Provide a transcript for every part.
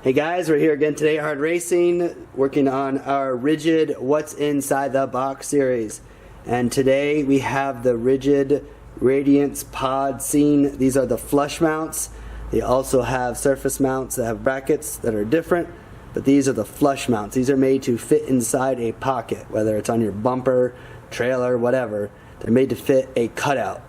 Hey guys, we're here again today at HardRacing, working on our Rigid What's Inside the Box series. And today we have the Rigid Radiance pod scene. These are the flush mounts. They also have surface mounts that have brackets that are different, but these are the flush mounts. These are made to fit inside a pocket, whether it's on your bumper, trailer, whatever. They're made to fit a cutout.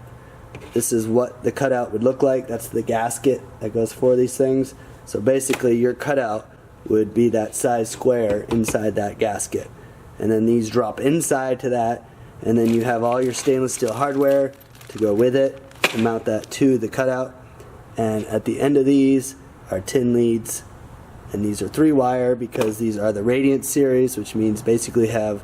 This is what the cutout would look like. That's the gasket that goes for these things. So basically your cutout would be that size square inside that gasket. And then these drop inside to that, and then you have all your stainless steel hardware to go with it to mount that to the cutout. And at the end of these are tin leads, and these are 3-wire because these are the Radiance series, which means basically have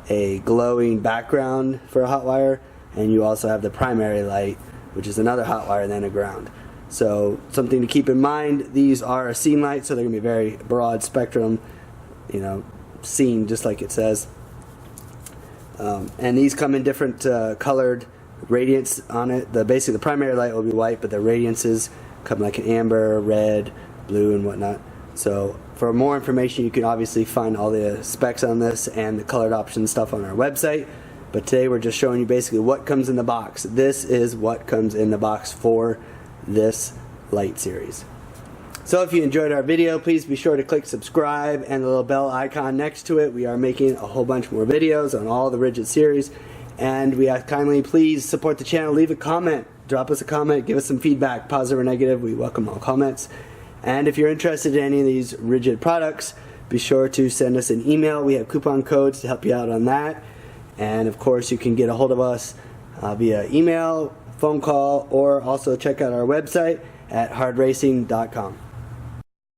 a glowing background for a hot wire, and you also have the primary light, which is another hot wire, and then a ground. So something to keep in mind, these are a scene light, so they're going to be very broad spectrum, scene, just like it says. And these come in different colored radiance on it. Basically the primary light will be white, but the radiances come like an amber, red, blue, and whatnot. So for more information, you can obviously find all the specs on this and the colored option stuff on our website. But today we're just showing you basically what comes in the box. This is what comes in the box for this light series. So if you enjoyed our video, please be sure to click subscribe and the little bell icon next to it. We are making a whole bunch more videos on all the Rigid series, and we ask kindly please support the channel. Leave a comment, drop us a comment, give us some feedback, positive or negative. We welcome all comments. And if you're interested in any of these Rigid products, be sure to send us an email. We have coupon codes to help you out on that. And of course you can get a hold of us via email, phone call, or also check out our website at hardracing.com.